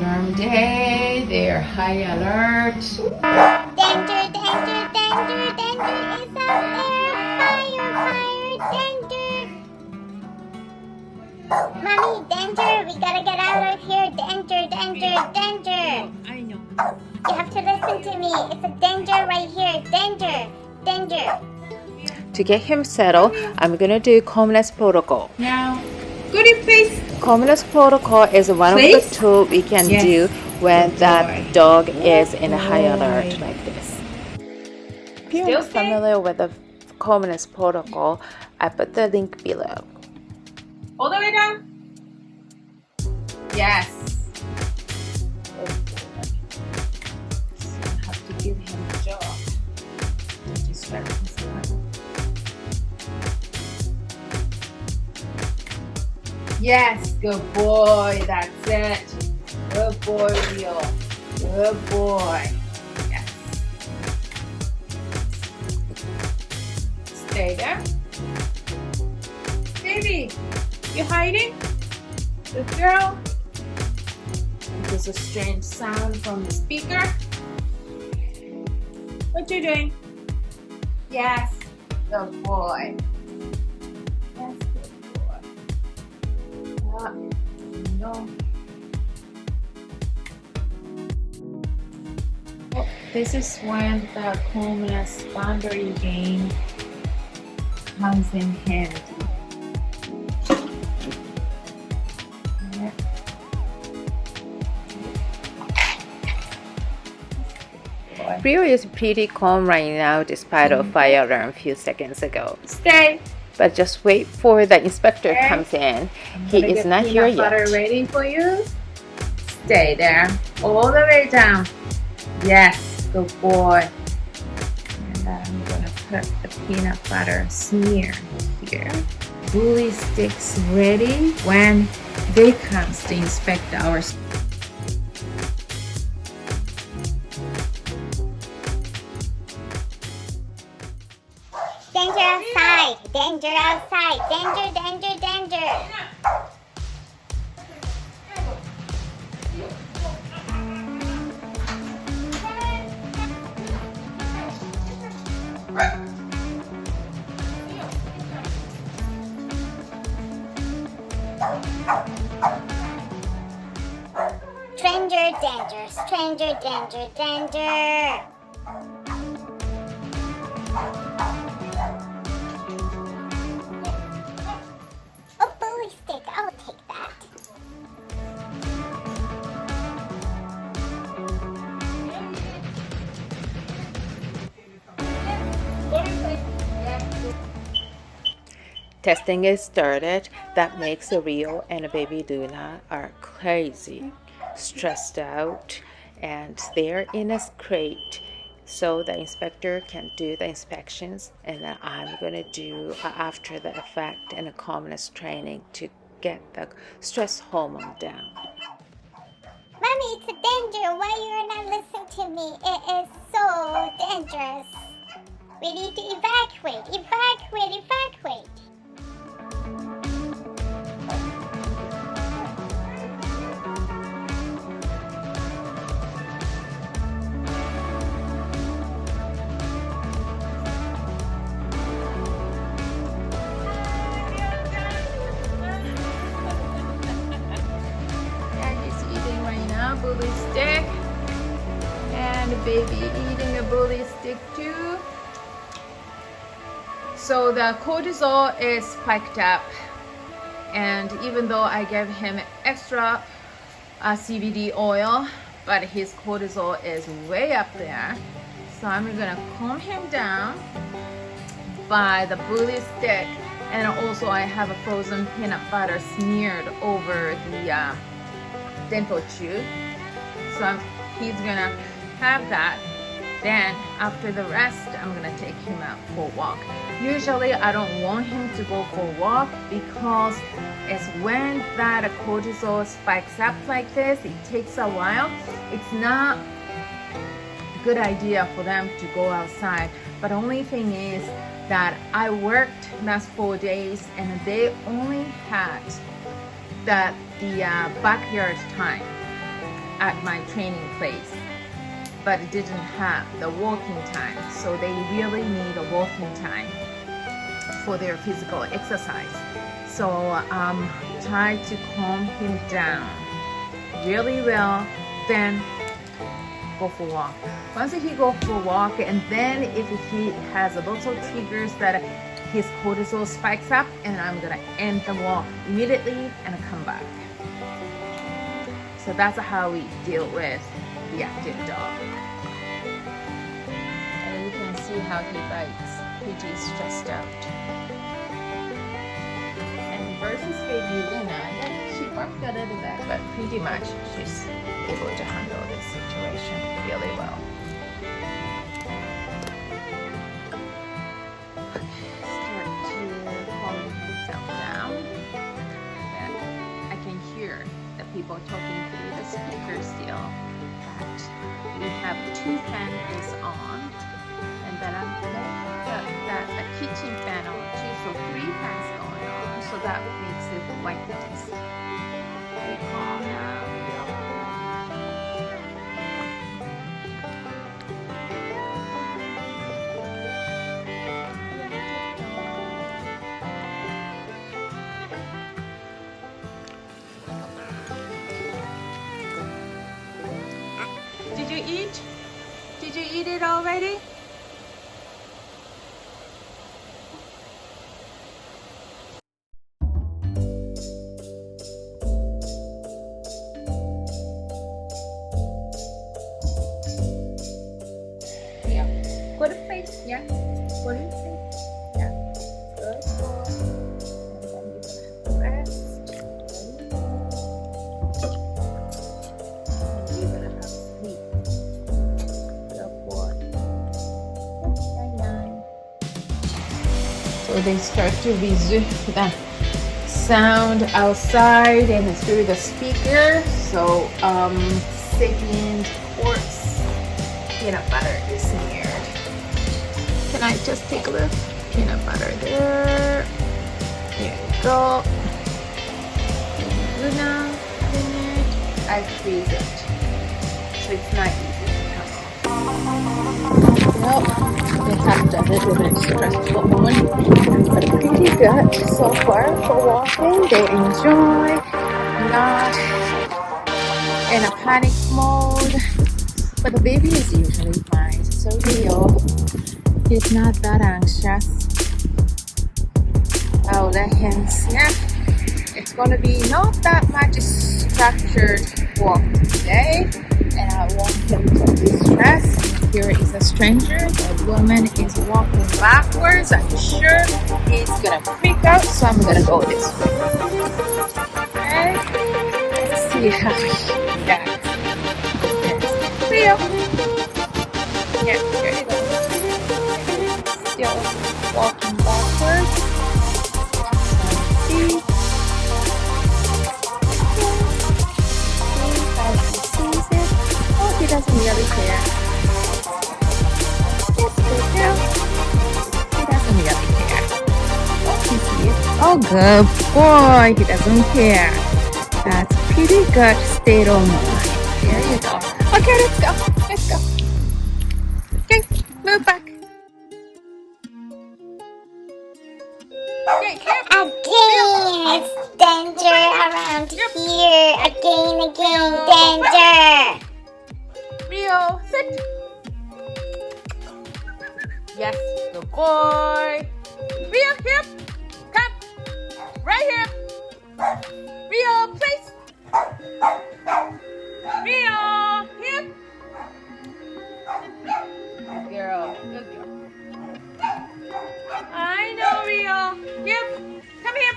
alarm day. They're high alert. Danger, danger, danger, danger is out there. Fire, fire, danger. Mommy, danger. We gotta get out of here. Danger, danger, danger. I know. You have to listen to me. It's a danger right here. Danger, danger. To get him settled, I'm going to do Calmness Protocol. Now, go to your place. Calmness Protocol is one of Please? the tools we can Yes. do when Good that boy. dog is in a Good high boy. alert like this. If you're Still not familiar with the Calmness Protocol, I put the link below. All the way down. Yes. So I have to give him a job. Just right this one. Yes, good boy. That's it. Good boy, Leo. Good boy. Yes. Stay there. Baby, you hiding? Good girl. There's a strange sound from the speaker. What you doing? Yes, good boy. Yes, good boy. No. Oh, this is when the calmness boundary game comes in handy. Rio is pretty calm right now despite a fire alarm a few seconds ago. Stay. But just wait for the inspector Okay. comes in. I'm He gonna is get not here peanut butter yet. ready for you. Stay there. All the way down. Yes, good boy. And I'm gonna put the peanut butter smear here. Bully sticks ready when they comes to inspect our Danger outside. Danger outside. Danger, danger, danger. Stranger danger, stranger danger, danger. A bully stick, I'll take that. Testing is started. That makes Rio and baby Luna are crazy, stressed out, and they're in a crate. So the inspector can do the inspections, and then I'm gonna do after the effect and a calmness training to get the stress hormone down. Mommy, it's a danger. Why you're not listening to me? It is so dangerous. We need to evacuate, evacuate, evacuate. Yeah, he's eating right now, bully stick. And the baby eating a bully stick too. So the cortisol is spiked up. And even though I gave him extra CBD oil, but his cortisol is way up there. So I'm gonna calm him down by the bully stick. And also I have a frozen peanut butter smeared over the dental tube. So he's gonna have that. Then after the rest, I'm gonna take him out for a walk. Usually I don't want him to go for a walk because it's when that cortisol spikes up like this, it takes a while. It's not a good idea for them to go outside. But the only thing is that I worked last 4 days and they only had the backyard time. at my training place, but it didn't have the walking time. So they really need a walking time for their physical exercise. So try to calm him down really well, then go for a walk. Once he go for a walk, and then if he has lots of triggers that his cortisol spikes up, and I'm gonna end the walk immediately and come back. So that's how we deal with reactive dog. And you can see how he bites. Pretty stressed out. And versus baby Luna, she barked a little bit, but pretty much she's able to handle this situation really well. Start to calm himself down. And I can hear the people talking through the speaker still. But we have 2 fans is on, and then I'm the kitchen fan on too, so 3 fans going on. So that makes it white noise. Very calm now. Did you eat? Did you eat it already? Yeah. Go to place. Yeah. Go to place. Yeah. Good boy. And then you're gonna have to rest. And you're gonna have sleep. Good boy. Good. So they start to resume the sound outside and through the speaker. So second course peanut butter is smeared. Can I just take a look? Peanut butter there. There you go. Luna in it. I freeze it, so it's not easy to come off. Well, we have a little bit stressful morning, but pretty good so far for walking. They enjoy, not in a panic mode, but the baby is usually fine. So Leo, he's not that anxious. I'll let him snap. It's gonna be not that much structured walk today, and I want him to be stressed. Here is a stranger. The woman is walking backwards. I'm sure he's gonna freak out, so I'm gonna go this way. Okay, let's see how he reacts. Leo. Yeah, here you go. Still walking backwards. See. How he sees it. Oh, he doesn't really care. Yes, good girl. He doesn't really care. Oh, he sees it. Oh, good boy. He doesn't care. That's pretty good state of mind. There you go. Okay, let's go. Let's go. Okay, move back. Okay, careful. Again, it's danger around here. Again, danger. Rio, sit. Yes, good boy. Rio, here. Come. Right here. Rio, place. Rio, here. Good girl. Good girl. I know, Rio. Here. Come here.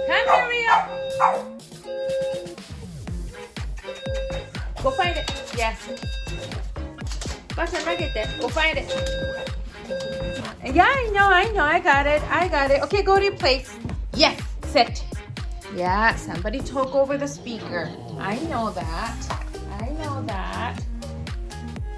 Come here, Rio. Go find it. Yes. Go find it. Yeah, I know. I got it. Okay, go to your place. Yes, sit. Yeah, somebody took over the speaker. I know that.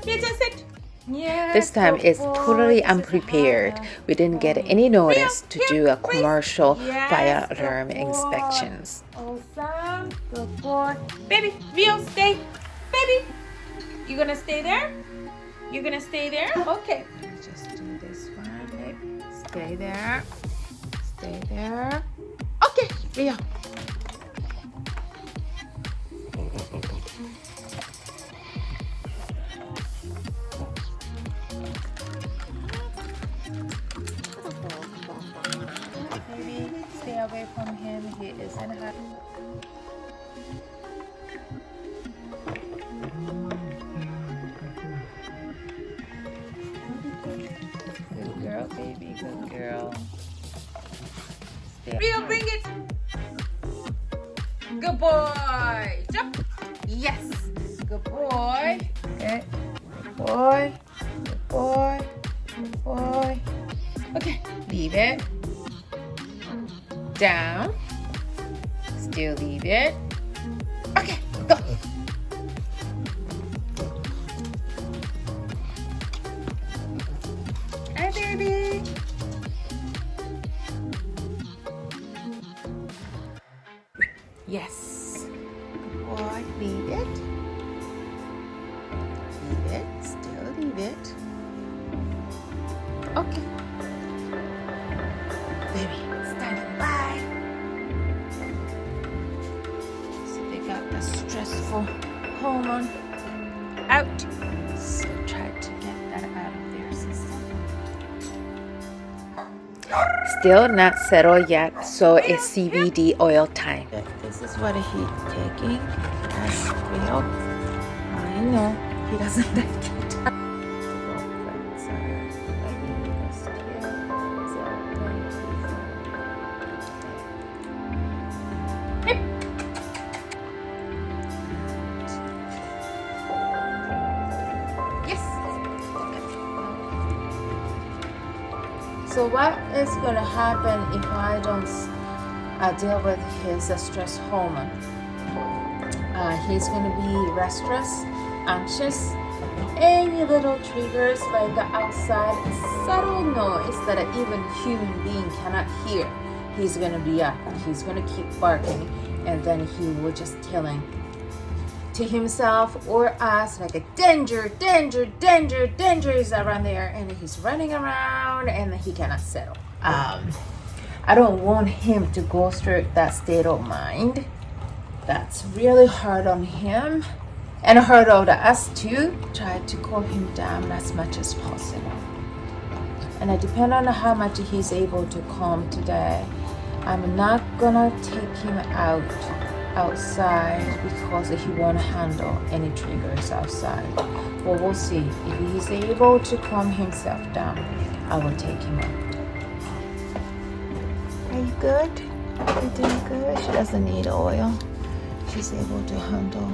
Yeah, just sit. Yeah. This time it's totally unprepared. We didn't get any notice to do a commercial fire alarm inspections. Awesome. Good boy. Baby, Rio, stay. Baby, you gonna stay there? You gonna stay there? Okay. Just do this one, baby. Stay there. Stay there. Okay, Rio. Baby, stay away from him. He isn't happy. Good girl, baby. Good girl. Stay. Rio, bring it. Good boy. Jump. Yes. Good boy. Okay. Good boy. Good boy. Good boy. Okay. Leave it. Down. Still leave it. Okay. Go. Hi, baby. Yes. Good boy. Leave it. Leave it. Still leave it. Okay. Baby, standing by. So they got the stressful hormone out. So try to get that out of their system. Still not settled yet, so it's CBD oil time. This is what he's taking. That's real. I know he doesn't like it. So what is going to happen if I don't deal with his stress hormone? He's going to be restless, anxious. Any little triggers like outside subtle noise that even human being cannot hear, he's going to be up. He's going to keep barking, and then he will just telling to himself or us like a danger, danger, danger, danger is around there, and he's running around and he cannot settle. I don't want him to go through that state of mind. That's really hard on him and hard on us too. Try to calm him down as much as possible. And I depend on how much he's able to calm today. I'm not gonna take him outside because he won't handle any triggers outside. But we'll see. If he's able to calm himself down, I will take him out. Are you good? You're doing good? She doesn't need oil. She's able to handle,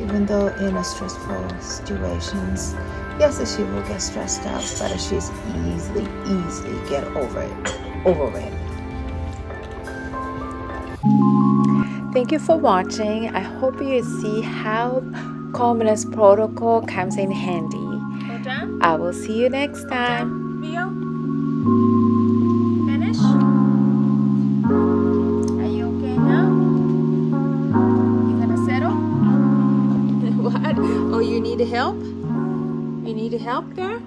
even though in a stressful situations, yes, she will get stressed out, but she's easily get over it. Thank you for watching. I hope you see how Calmness Protocol comes in handy. I will see you next time. Rio, finish? Are you okay now? You gonna settle? What? Oh, you need help? You need help there?